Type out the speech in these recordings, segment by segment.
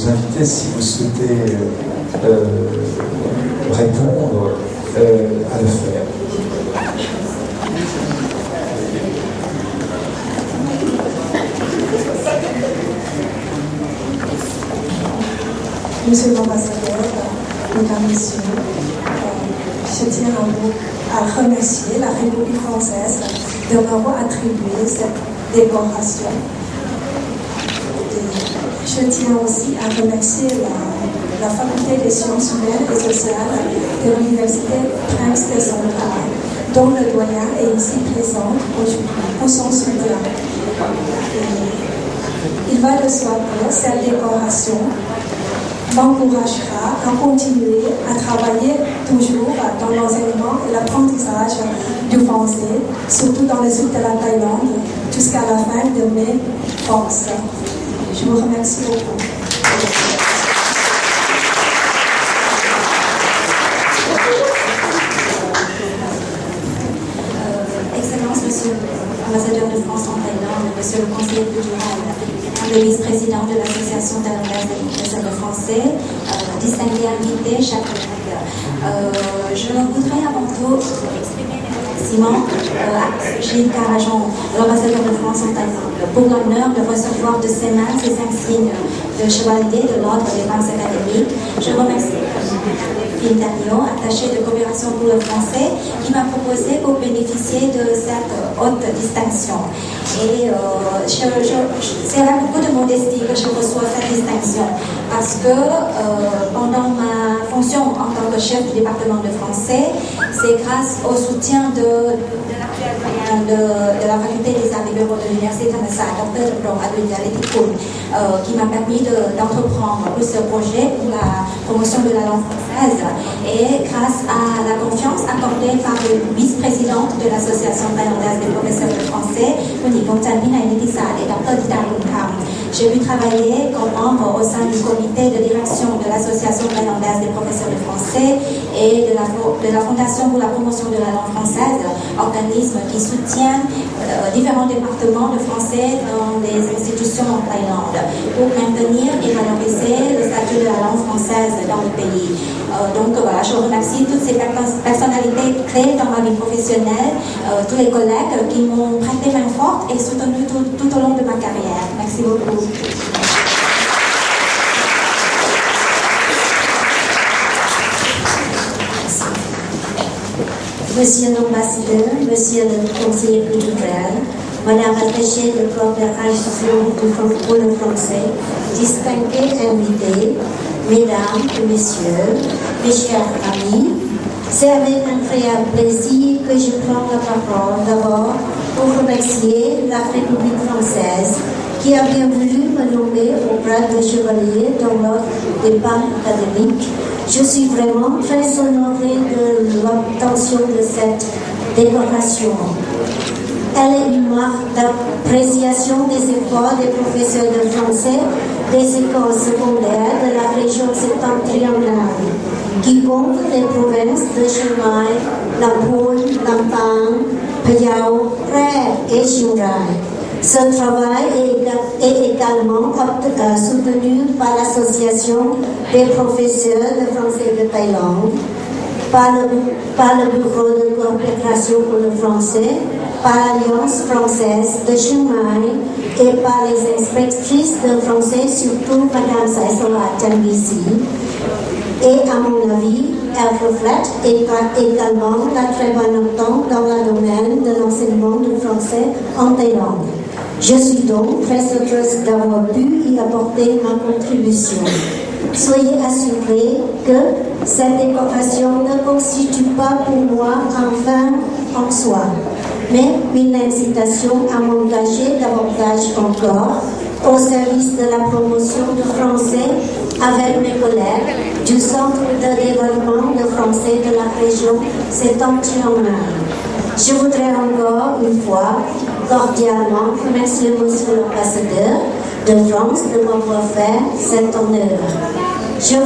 vous inviter, si vous souhaitez répondre, à le faire. Monsieur l'ambassadeur, mesdames, messieurs, je tiens à remercier la République française de m'avoir attribué cette décoration. Je tiens aussi à remercier la Faculté des sciences humaines et sociales de l'Université Prince de Centrale, dont le doyen est ici présent pour son soutien. Il va de soi que cette décoration m'encouragera à continuer à travailler toujours dans l'enseignement et l'apprentissage du français, surtout dans le sud de la Thaïlande, jusqu'à la fin de mes forces. Je vous remercie beaucoup. Excellence, Monsieur l'ambassadeur de France en Thaïlande, Monsieur le conseiller culturel, le vice-président de l'Association thaïlandaise des professeurs de français, distingué invité, chers collègues. Je voudrais avant tout exprimer mes remerciements à Gilles Carajon, l'ambassadeur de France en Thaïlande, pour l'honneur de recevoir de ses mains ces insignes de chevalier de l'ordre des Princes académiques. Je remercie Philippe Dagnon, attaché de coopération pour le français, qui m'a proposé pour bénéficier de cette haute distinction. Et c'est avec beaucoup de modestie que je reçois cette distinction, parce que pendant ma fonction en tant que chef du département de français, c'est grâce au soutien de l'actuel doyen de la faculté des arts libéraux de l'université de Thammasat, Dr. Dapron Adwinyalitikun, qui m'a permis d'entreprendre ce projet pour la promotion de la langue française, et grâce à la confiance accordée par le vice-présidente de l'association thaïlandaise des professeurs de français, Uni Gongchan Vinay-Nitisa et Dr. Dita Lunkam. J'ai pu travailler comme membre au sein du comité de direction de l'association thaïlandaise des professeurs de français et de la Fondation pour la promotion de la langue française, organisme qui soutient différents départements de français dans les institutions en Thaïlande pour maintenir et valoriser le statut de la langue française dans le pays. Donc voilà, je remercie toutes ces personnalités clés dans ma vie professionnelle, tous les collègues qui m'ont prêté main forte et soutenu tout au long de ma carrière. Merci beaucoup. Monsieur l'ambassadeur, Monsieur le conseiller culturel, Madame l'attachée de coopération pour le français, distingués invités, Mesdames et Messieurs, mes chers amis, c'est avec un très plaisir que je prends la parole d'abord pour remercier la République française qui a bien voulu me nommer au grade de chevalier dans l'ordre des palmes académiques. Je suis vraiment très honorée de l'obtention de cette décoration. Elle est une marque d'appréciation des efforts des professeurs de français des écoles secondaires de la région septentrionale qui compte les provinces de Chiang Mai, Lamphun, Lampang, Phayao, Phrae et Chiang Rai. Ce travail est également soutenu par l'Association des professeurs de français de Thaïlande, par le Bureau de coopération pour le français, par l'Alliance française de Chiang Mai et par les inspectrices de français, surtout Madame Saisola Chanbisi. Et à mon avis, elle reflète également la très bonne entente dans le domaine de l'enseignement du français en Thaïlande. Je suis donc très heureuse d'avoir pu y apporter ma contribution. Soyez assurés que cette décoration ne constitue pas pour moi un fin en soi, mais une incitation à m'engager davantage encore au service de la promotion du français avec mes collègues du Centre de développement de français de la région septentrionale. Je voudrais encore une fois cordialement remercier Monsieur l'ambassadeur de France de m'avoir fait cet honneur. Je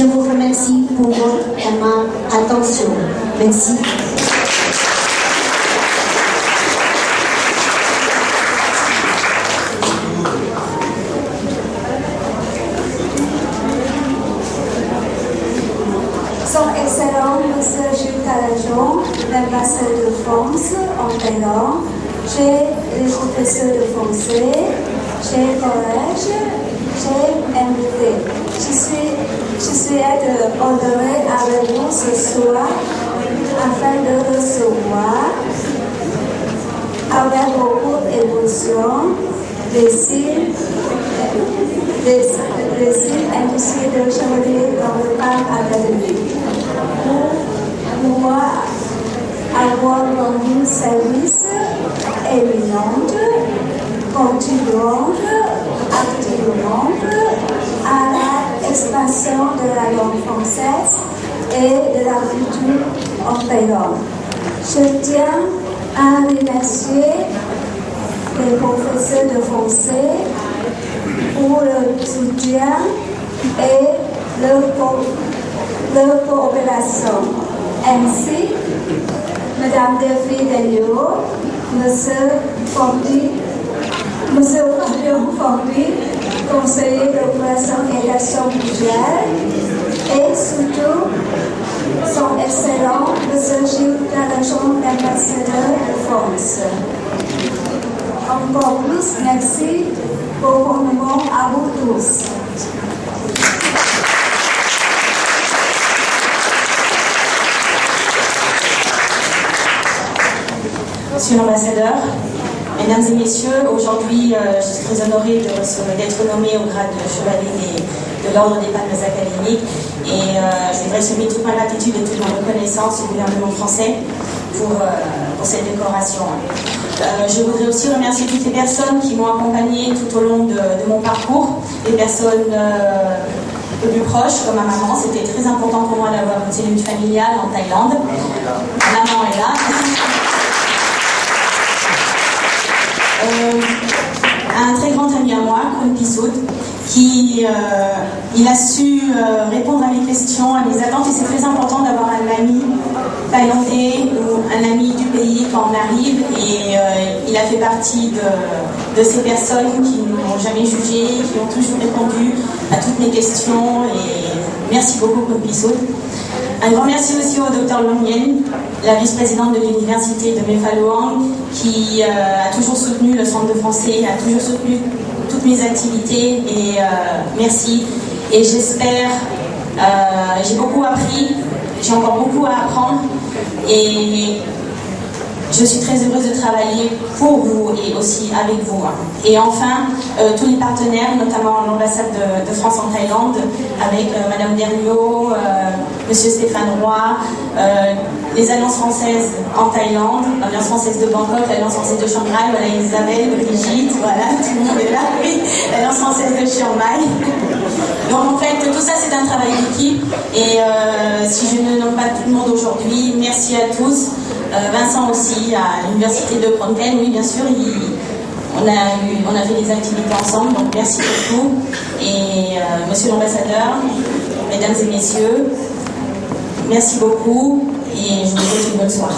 vous remercie pour votre attention. Merci. agents, l'ambassade de France en Thaïlande, chez les professeurs de français, chez le collège, chez MD. Je suis honorée avec vous ce soir afin de recevoir avec beaucoup d'émotion les signes industries de Chevalier dans le parc académique. Pour moi, avoir rendu service éminent, contribuant activement à l'expansion de la langue française et de la culture en Thaïlande. Je tiens à remercier les professeurs de français pour le soutien et leur coopération. Ainsi, Madame Delphine Daniel, Monsieur Fabien Fondi, conseiller de création et d'action culturelle, et surtout son excellent Monsieur Gilles Carajon, l'ambassadeur de France. Encore plus, merci profondément à vous tous. Monsieur l'ambassadeur, mesdames et messieurs, aujourd'hui je suis très honorée d'être nommée au grade de chevalier de l'ordre des palmes académiques et je voudrais soumettre toute ma gratitude et toute ma reconnaissance au gouvernement français pour cette décoration. Je voudrais aussi remercier toutes les personnes qui m'ont accompagnée tout au long de mon parcours, les personnes les plus proches, comme ma maman. C'était très important pour moi d'avoir une cellule familiale en Thaïlande. Maman est là. Un très grand ami à moi, Khun Pissoud, qui il a su répondre à mes questions, à mes attentes, et c'est très important d'avoir un ami thaïlandais ou un ami du pays quand on arrive, et il a fait partie de ces personnes qui ne m'ont jamais jugé, qui ont toujours répondu à toutes mes questions, et merci beaucoup Khun Pissoud. Un grand merci aussi au Dr Long Yen, la vice-présidente de l'université de Mephaluang, qui a toujours soutenu le centre de français, a toujours soutenu toutes mes activités, et merci. Et j'espère, j'ai beaucoup appris, j'ai encore beaucoup à apprendre, et je suis très heureuse de travailler pour vous et aussi avec vous. Et enfin, tous les partenaires, notamment l'ambassade de France en Thaïlande, avec Madame Derniot, Monsieur Stéphane Roy, les alliances françaises en Thaïlande, l'alliance française de Bangkok, l'alliance française de Shanghai, voilà Isabelle, Brigitte, voilà, tout le monde est là, oui, l'alliance française de Chiang Mai. Donc en fait, tout ça c'est un travail d'équipe, et si je ne nomme pas tout le monde aujourd'hui, merci à tous. Vincent aussi à l'université de Phnom Penh, oui bien sûr, on a fait des activités ensemble, donc merci pour tout. Et monsieur l'ambassadeur, mesdames et messieurs, merci beaucoup et je vous souhaite une bonne soirée.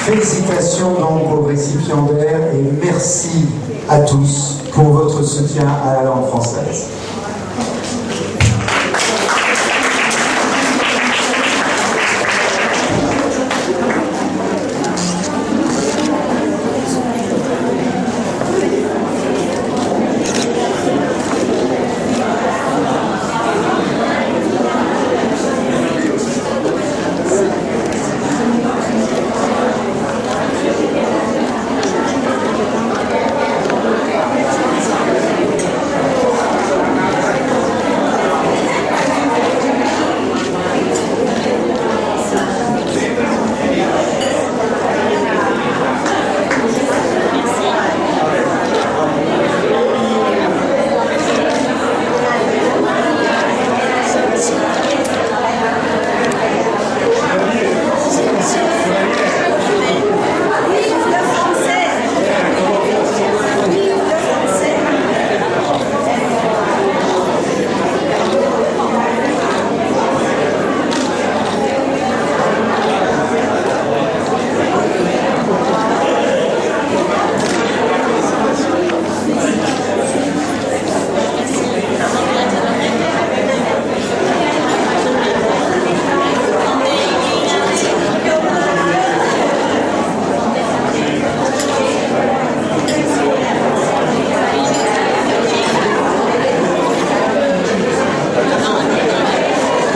Félicitations donc aux récipiendaires et merci à tous pour votre soutien à la langue française.